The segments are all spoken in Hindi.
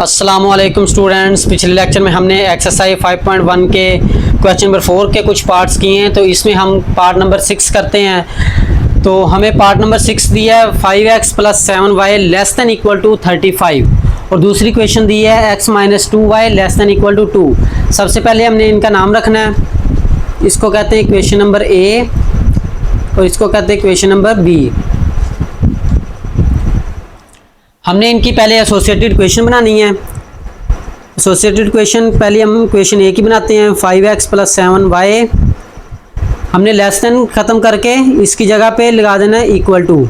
अस्सलामुअलैकुम स्टूडेंट्स, पिछले लेक्चर में हमने एक्सरसाइज 5.1 के क्वेश्चन नंबर 4 के कुछ पार्ट्स किए हैं। तो इसमें हम पार्ट नंबर 6 करते हैं। तो हमें पार्ट नंबर 6 दिया है 5x + 7y <= 35 और दूसरी क्वेश्चन दी है x - 2y <= 2। सबसे पहले हमने इनका नाम रखना है। इसको कहते हैं क्वेश्चन नंबर ए और इसको कहते हैं क्वेश्चन नंबर बी। हमने इनकी पहले एसोसिएटेड क्वेश्चन बनानी है। एसोसिएटेड क्वेश्चन पहले हम क्वेश्चन ए की बनाते हैं। 5x + 7y हमने लेस देन ख़त्म करके इसकी जगह पे लगा देना है =।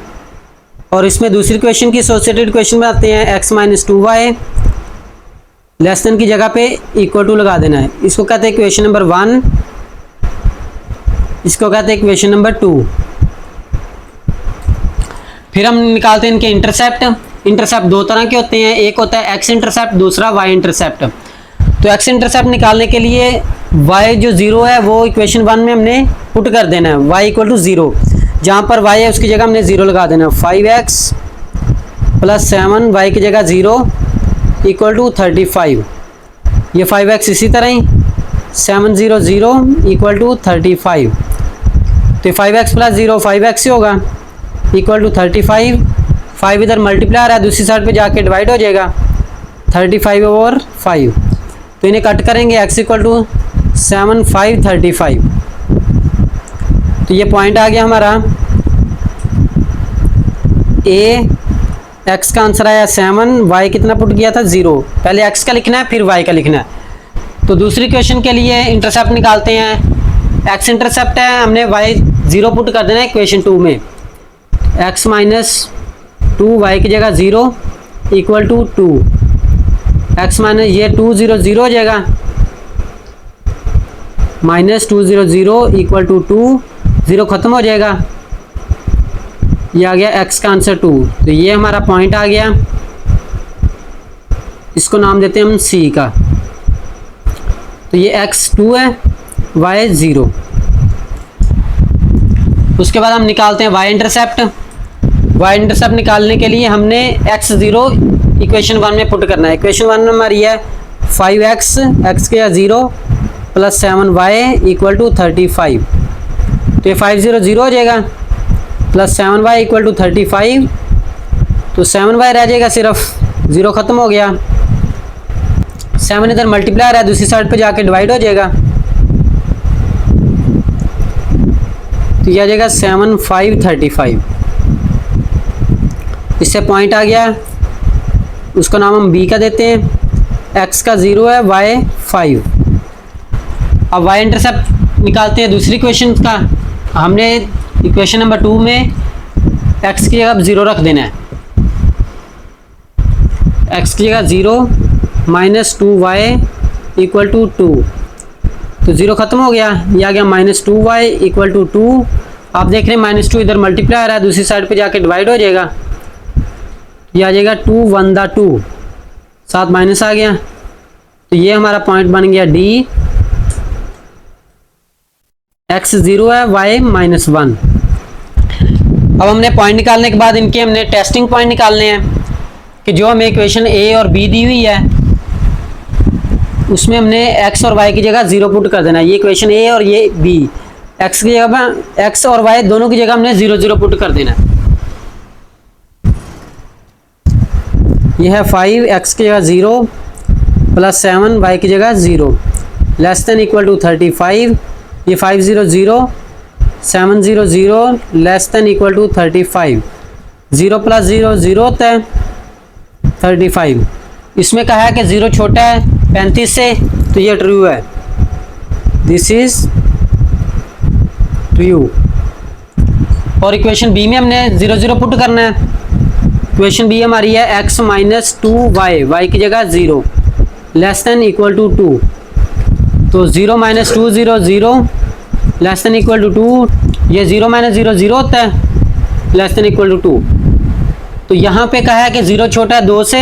और इसमें दूसरी क्वेश्चन की एसोसिएटेड क्वेश्चन बनाते हैं x - 2y लेस देन की जगह पे = लगा देना है। इसको कहते हैं क्वेश्चन नंबर 1, इसको कहते हैं क्वेश्चन नंबर 2। फिर हम निकालते हैं इनके इंटरसेप्ट। इंटरसेप्ट दो तरह के होते हैं, एक होता है x इंटरसेप्ट, दूसरा y इंटरसेप्ट। तो x इंटरसेप्ट निकालने के लिए y जो 0 है वो इक्वेशन 1 में हमने पुट कर देना है, y = 0। जहाँ पर y है उसकी जगह हमने 0 लगा देना है। 5x + 7y की जगह 0 = 35। ये 5x इसी तरह ही 7 0 0 = 35। तो 5x + 0 5x ही होगा = 35। 5 इधर मल्टीप्लाई है, दूसरी साइड पे जाके डिवाइड हो जाएगा 35/5। तो इन्हें कट करेंगे x = 7 5 35। तो ये पॉइंट आ गया हमारा a। x का आंसर आया 7, y कितना पुट किया था 0। पहले x का लिखना है फिर y का लिखना है। तो दूसरी क्वेश्चन के लिए इंटरसेप्ट निकालते हैं। x इंटरसेप्ट है, हमने y 0 पुट कर देना है क्वेश्चन 2 में। x - 2y की जगह 0 = 2। x माइनस ये 2 0 0 हो जाएगा, -2 0 0 = 2। 0 ख़त्म हो जाएगा, ये आ गया x का आंसर 2। तो ये हमारा पॉइंट आ गया, इसको नाम देते हैं हम C का। तो ये x 2 है, y 0। उसके बाद हम निकालते हैं y इंटरसेप्ट। y इंटरसेप्ट निकालने के लिए हमने x 0 इक्वेशन 1 में पुट करना है। इक्वेशन 1 में हमारी है 5x x के 0 + 7y = 35। तो ये 5 0 0 हो जाएगा, + 7y = 35। तो 7y रह जाएगा सिर्फ, 0 ख़त्म हो गया। 7 इधर मल्टीप्लाई है, दूसरी साइड पे जाके डिवाइड हो जाएगा। तो यह आ जाएगा 7 5 35। इससे पॉइंट आ गया, उसका नाम हम b का देते हैं। x का 0 है, y 5। अब y इंटरसेप्ट निकालते हैं दूसरी क्वेश्चन का। हमने इक्वेशन नंबर 2 में x की जगह 0 रख देना है। x की जगह 0 - 2y = 2। तो 0 ख़त्म हो गया, ये आ गया -2y = 2। आप देख रहे हैं -2 इधर मल्टीप्लाई आ रहा है, दूसरी साइड पे जाके डिवाइड हो जाएगा। ये आ जाएगा 2 1 2, साथ माइनस आ गया। तो ये हमारा पॉइंट बन गया D। x 0 है, y -1। अब हमने पॉइंट निकालने के बाद इनके हमने टेस्टिंग पॉइंट निकालने हैं कि जो हमें इक्वेशन A और B दी हुई है उसमें हमने x और y की जगह 0 पुट कर देना है। ये इक्वेशन A और ये B, x की जगह x और y दोनों की जगह हमने 0 0 पुट कर देना है। यह है 5 x की जगह 0 + 7 y की जगह 0 <= 35। ये 5 0 0 7 0 0 <= 35। 0 + 0 0 होता है 35। इसमें कहा है कि 0 छोटा है 35 से, तो ये ट्रू है, दिस इज ट्रू। और इक्वेशन बी में हमने 0 0 पुट करना है। इक्वेशन बी हमारी है x - 2y y की जगह 0 <= 2। तो 0 - 2 0 0 <= 2। ये 0 - 0 0 होता है <= 2। तो यहाँ पे कहा है कि 0 छोटा है 2 से,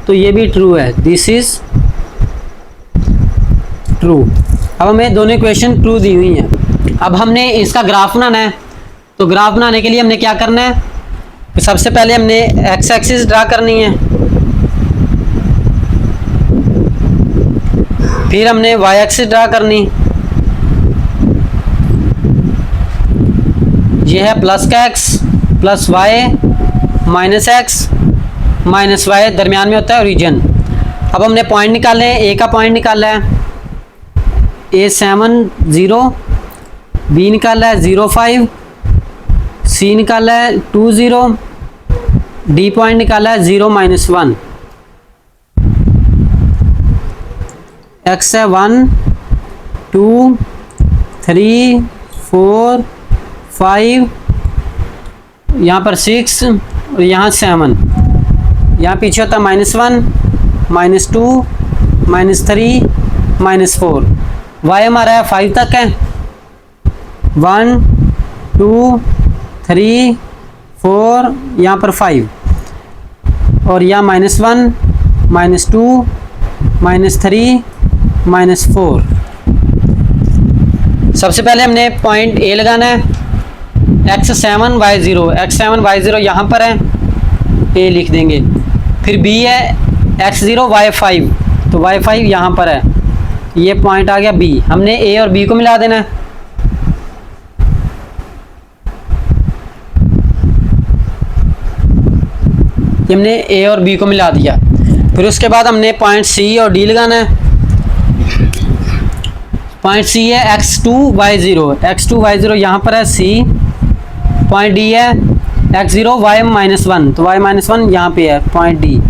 तो ये भी ट्रू है, दिस इज ट्रू। अब हमें दोनों इक्वेशन ट्रू दी हुई हैं। अब हमने इसका ग्राफ बनाना है। तो ग्राफ बनाने के लिए हमने क्या करना है, सबसे पहले हमने x एक्सिस ड्रा करनी है। फिर हमने वाई एक्सिस ड्रा करनी, ये है प्लस का X plus Y minus X minus Y, दरमियान में होता है ओरिजिन। अब हमने पॉइंट निकाले हैं, ए का पॉइंट निकाला है A7 0, बी निकाला है 0 5, सी निकाला है 2 0, डी पॉइंट निकाला है 0 -1, एक्स है 1 2 3 4 5, यहाँ पर 6 और यहाँ 7, यहाँ पीछे होता है -1 -2 -3 -4। वाई हमारा है 5 तक है, 1 2 3 4, यहाँ पर 5 और यहाँ -1 -2 -3 -4। सबसे पहले हमने पॉइंट ए लगाना है, x7 y0, x7 y0 यहाँ पर है, ए लिख देंगे। फिर बी है x0 y5, तो y5 यहाँ पर है, ये पॉइंट आ गया बी। हमने ए और बी को मिला देना है, हमने ए और बी को मिला दिया। फिर उसके बाद हमने पॉइंट सी और डी लगाना है। पॉइंट सी है x2 y0, x2 y0 यहाँ पर है सी। पॉइंट डी है x0 y-1, तो y-1 यहाँ पे है पॉइंट डी।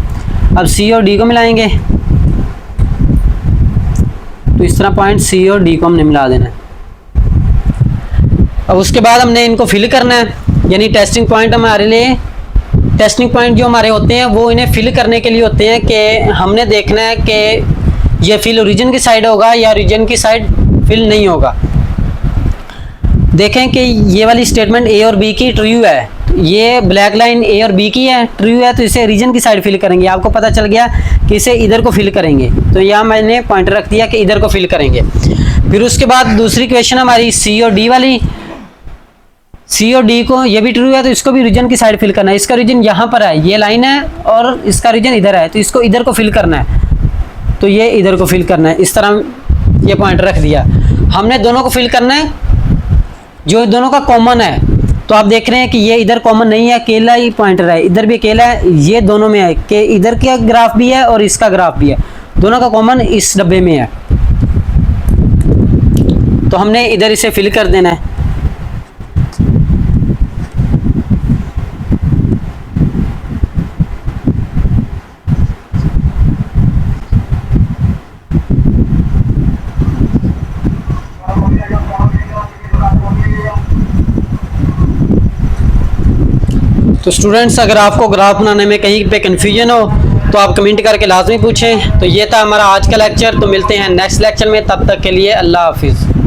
अब सी और डी को मिलाएंगे, तो इस तरह पॉइंट सी और डी को हमने मिला देना है। अब उसके बाद हमने इनको फिल करना है, यानी टेस्टिंग पॉइंट हमारे लिए, टेस्टिंग पॉइंट जो हमारे होते हैं वो इन्हें फिल करने के लिए होते हैं कि हमने देखना है कि ये फिल ओरिजिन की साइड होगा या ओरिजिन की साइड फिल नहीं होगा। देखें कि ये वाली स्टेटमेंट ए और बी की ट्रू है, ये ब्लैक लाइन ए और बी की है, ट्रू है, तो इसे ओरिजिन की साइड फिल करेंगे। आपको पता चल गया कि इसे इधर को फिल करेंगे, तो यहाँ मैंने पॉइंटर रख दिया कि इधर को फिल करेंगे। फिर उसके बाद दूसरी क्वेश्चन हमारी सी और डी वाली, सी और डी को ये भी ट्रू है तो इसको भी ओरिजिन की साइड फिल करना है। इसका ओरिजिन यहाँ पर है, ये लाइन है और इसका ओरिजिन इधर है, तो इसको इधर को फिल करना है, तो ये इधर को फिल करना है। इस तरह ये पॉइंट रख दिया। हमने दोनों को फिल करना है जो दोनों का कॉमन है, तो आप देख रहे हैं कि ये इधर कॉमन नहीं है, अकेला ही पॉइंटर है, इधर भी अकेला है, ये दोनों में है कि इधर का ग्राफ भी है और इसका ग्राफ भी है, दोनों का कॉमन इस डब्बे में है, तो हमने इधर इसे फिल कर देना है। तो स्टूडेंट्स, अगर आपको ग्राफ बनाने में कहीं पे कन्फ्यूजन हो तो आप कमेंट करके लाजमी पूछें। तो ये था हमारा आज का लेक्चर, तो मिलते हैं नेक्स्ट लेक्चर में, तब तक के लिए अल्लाह हाफिज़।